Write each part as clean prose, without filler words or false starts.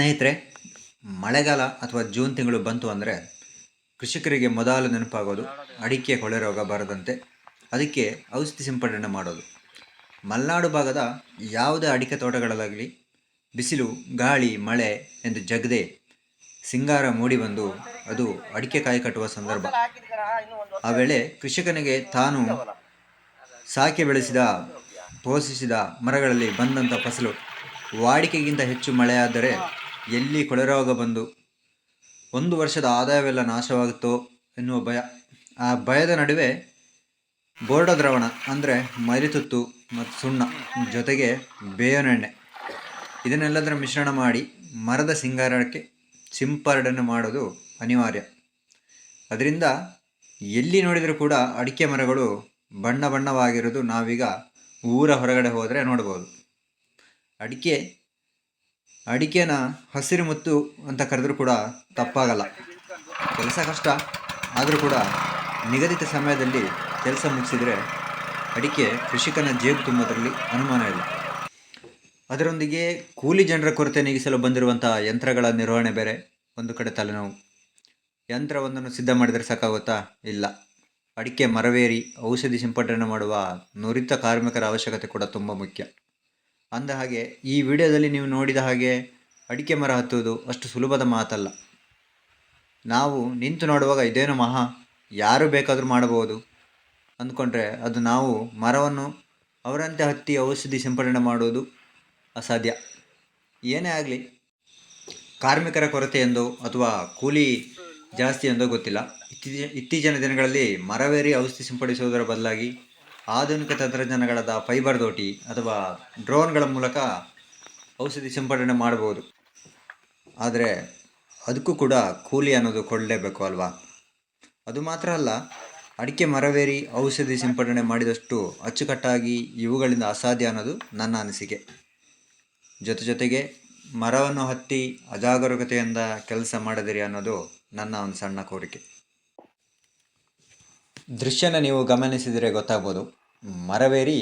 ಸ್ನೇಹಿತರೆ, ಮಳೆಗಾಲ ಅಥವಾ ಜೂನ್ ತಿಂಗಳು ಬಂತು ಅಂದರೆ ಕೃಷಿಕರಿಗೆ ಮೊದಲು ನೆನಪಾಗೋದು ಅಡಿಕೆ ಕೊಳೆ ರೋಗ ಬರದಂತೆ ಅದಕ್ಕೆ ಔಷಧಿ ಸಿಂಪಡಣೆ ಮಾಡೋದು. ಮಲೆನಾಡು ಭಾಗದ ಯಾವುದೇ ಅಡಿಕೆ ತೋಟಗಳಲ್ಲಾಗಲಿ ಬಿಸಿಲು, ಗಾಳಿ, ಮಳೆ ಎಂದು ಜಗದೆ ಸಿಂಗಾರ ಮೂಡಿಬಂದು ಅದು ಅಡಿಕೆ ಕಾಯಿ ಕಟ್ಟುವ ಸಂದರ್ಭ. ಆ ವೇಳೆ ಕೃಷಿಕನಿಗೆ ತಾನು ಸಾಕಿ ಬೆಳೆಸಿದ ಪೋಷಿಸಿದ ಮರಗಳಲ್ಲಿ ಬಂದಂಥ ಫಸಲು ವಾಡಿಕೆಗಿಂತ ಹೆಚ್ಚು ಮಳೆಯಾದರೆ ಎಲ್ಲಿ ಕೊಳೆರೋಗ ಬಂದು ಒಂದು ವರ್ಷದ ಆದಾಯವೆಲ್ಲ ನಾಶವಾಗುತ್ತೋ ಎನ್ನುವ ಭಯ. ಆ ಭಯದ ನಡುವೆ ಬೋರ್ಡ ದ್ರಾವಣ ಅಂದರೆ ಮರಿತುತ್ತು ಮತ್ತು ಸುಣ್ಣ ಜೊತೆಗೆ ಬೇವಿನೆಣ್ಣೆ ಇದನ್ನೆಲ್ಲದರ ಮಿಶ್ರಣ ಮಾಡಿ ಮರದ ಸಿಂಗಾರಕ್ಕೆ ಸಿಂಪಡಣೆ ಮಾಡೋದು ಅನಿವಾರ್ಯ. ಅದರಿಂದ ಎಲ್ಲಿ ನೋಡಿದರೂ ಕೂಡ ಅಡಿಕೆ ಮರಗಳು ಬಣ್ಣ ಬಣ್ಣವಾಗಿರೋದು ನಾವೀಗ ಊರ ಹೊರಗಡೆ ಹೋದರೆ ನೋಡ್ಬೋದು. ಅಡಿಕೆನ ಹಸಿರು ಮುತ್ತು ಅಂತ ಕರೆದ್ರೂ ಕೂಡ ತಪ್ಪಾಗಲ್ಲ. ಕೆಲಸ ಕಷ್ಟ ಆದರೂ ಕೂಡ ನಿಗದಿತ ಸಮಯದಲ್ಲಿ ಕೆಲಸ ಮುಗಿಸಿದರೆ ಅಡಿಕೆ ಕೃಷಿಕನ ಜೇಬು ತುಂಬೋದರಲ್ಲಿ ಅನುಮಾನ ಇಲ್ಲ. ಅದರೊಂದಿಗೆ ಕೂಲಿ ಜನರ ಕೊರತೆ ನೀಗಿಸಲು ಬಂದಿರುವಂಥ ಯಂತ್ರಗಳ ನಿರ್ವಹಣೆ ಬೇರೆ ಒಂದು ಕಡೆ ತಲೆನೋವು. ಯಂತ್ರವೊಂದನ್ನು ಸಿದ್ಧ ಮಾಡಿದರೆ ಸಾಕಾಗುತ್ತಾ? ಇಲ್ಲ. ಅಡಿಕೆ ಮರವೇರಿ ಔಷಧಿ ಸಿಂಪಡಣೆ ಮಾಡುವ ನುರಿತ ಕಾರ್ಮಿಕರ ಅವಶ್ಯಕತೆ ಕೂಡ ತುಂಬ ಮುಖ್ಯ. ಅಂದ ಹಾಗೆ ಈ ವಿಡಿಯೋದಲ್ಲಿ ನೀವು ನೋಡಿದ ಹಾಗೆ ಅಡಿಕೆ ಮರ ಹತ್ತುವುದು ಅಷ್ಟು ಸುಲಭದ ಮಾತಲ್ಲ. ನಾವು ನಿಂತು ನೋಡುವಾಗ ಇದೇನು ಮಹಾ, ಯಾರು ಬೇಕಾದರೂ ಮಾಡಬಹುದು ಅಂದ್ಕೊಂಡ್ರೆ ಅದು ನಾವು ಮರವನ್ನು ಅವರಂತೆ ಹತ್ತಿ ಔಷಧಿ ಸಿಂಪಡಣೆ ಮಾಡುವುದು ಅಸಾಧ್ಯ. ಏನೇ ಆಗಲಿ, ಕಾರ್ಮಿಕರ ಕೊರತೆ ಎಂದೋ ಅಥವಾ ಕೂಲಿ ಜಾಸ್ತಿ ಎಂದೋ ಗೊತ್ತಿಲ್ಲ, ಇತ್ತೀಚಿನ ದಿನಗಳಲ್ಲಿ ಮರವೇರಿ ಔಷಧಿ ಸಿಂಪಡಿಸುವುದರ ಬದಲಾಗಿ ಆಧುನಿಕ ತಂತ್ರಜ್ಞಾನಗಳಾದ ಫೈಬರ್ ದೋಟಿ ಅಥವಾ ಡ್ರೋನ್ಗಳ ಮೂಲಕ ಔಷಧಿ ಸಿಂಪಡಣೆ ಮಾಡಬಹುದು. ಆದರೆ ಅದಕ್ಕೂ ಕೂಡ ಕೂಲಿ ಅನ್ನೋದು ಕೊಡಲೇಬೇಕು ಅಲ್ವಾ? ಅದು ಮಾತ್ರ ಅಲ್ಲ, ಅಡಿಕೆ ಮರವೇರಿ ಔಷಧಿ ಸಿಂಪಡಣೆ ಮಾಡಿದಷ್ಟು ಅಚ್ಚುಕಟ್ಟಾಗಿ ಇವುಗಳಿಂದ ಅಸಾಧ್ಯ ಅನ್ನೋದು ನನ್ನ ಅನಿಸಿಕೆ. ಜೊತೆಗೆ ಮರವನ್ನು ಹತ್ತಿ ಅಜಾಗರೂಕತೆಯಿಂದ ಕೆಲಸ ಮಾಡದಿರಿ ಅನ್ನೋದು ನನ್ನ ಒಂದು ಸಣ್ಣ ಕೋರಿಕೆ. ದೃಶ್ಯನ ನೀವು ಗಮನಿಸಿದರೆ ಗೊತ್ತಾಗ್ಬೋದು. ಮರವೇರಿ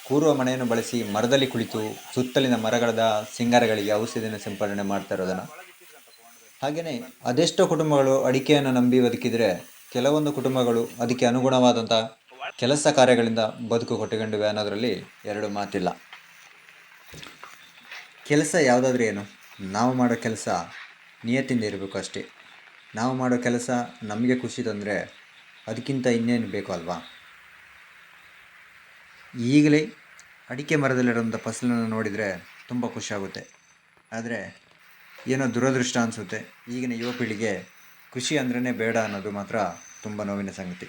ಕೂರುವ ಮನೆಯನ್ನು ಬಳಸಿ ಮರದಲ್ಲಿ ಕುಳಿತು ಸುತ್ತಲಿನ ಮರಗಳದ ಸಿಂಗಾರಗಳಿಗೆ ಔಷಧಿಯನ್ನು ಸಿಂಪಡಣೆ ಮಾಡ್ತಾ ಇರೋದನ್ನು. ಹಾಗೆಯೇ ಅದೆಷ್ಟೋ ಕುಟುಂಬಗಳು ಅಡಿಕೆಯನ್ನು ನಂಬಿ ಬದುಕಿದರೆ ಕೆಲವೊಂದು ಕುಟುಂಬಗಳು ಅದಕ್ಕೆ ಅನುಗುಣವಾದಂಥ ಕೆಲಸ ಕಾರ್ಯಗಳಿಂದ ಬದುಕು ಕೊಟ್ಟುಕೊಂಡಿವೆ ಅನ್ನೋದರಲ್ಲಿ ಎರಡು ಮಾತಿಲ್ಲ. ಕೆಲಸ ಯಾವುದಾದ್ರೂ ಏನು, ನಾವು ಮಾಡೋ ಕೆಲಸ ನಿಯತ್ತಿಂದ ಇರಬೇಕು ಅಷ್ಟೇ. ನಾವು ಮಾಡೋ ಕೆಲಸ ನಮಗೆ ಖುಷಿ ತಂದರೆ ಅದಕ್ಕಿಂತ ಇನ್ನೇನು ಬೇಕು ಅಲ್ವಾ? ಈಗಲೇ ಅಡಿಕೆ ಮರದಲ್ಲಿರೋಂಥ ಫಸಲನ್ನು ನೋಡಿದರೆ ತುಂಬ ಖುಷಿಯಾಗುತ್ತೆ. ಆದರೆ ಏನೋ ದುರದೃಷ್ಟ ಅನಿಸುತ್ತೆ, ಈಗಿನ ಯುವ ಪೀಳಿಗೆ ಕೃಷಿ ಅಂದ್ರೇ ಬೇಡ ಅನ್ನೋದು ಮಾತ್ರ ತುಂಬ ನೋವಿನ ಸಂಗತಿ.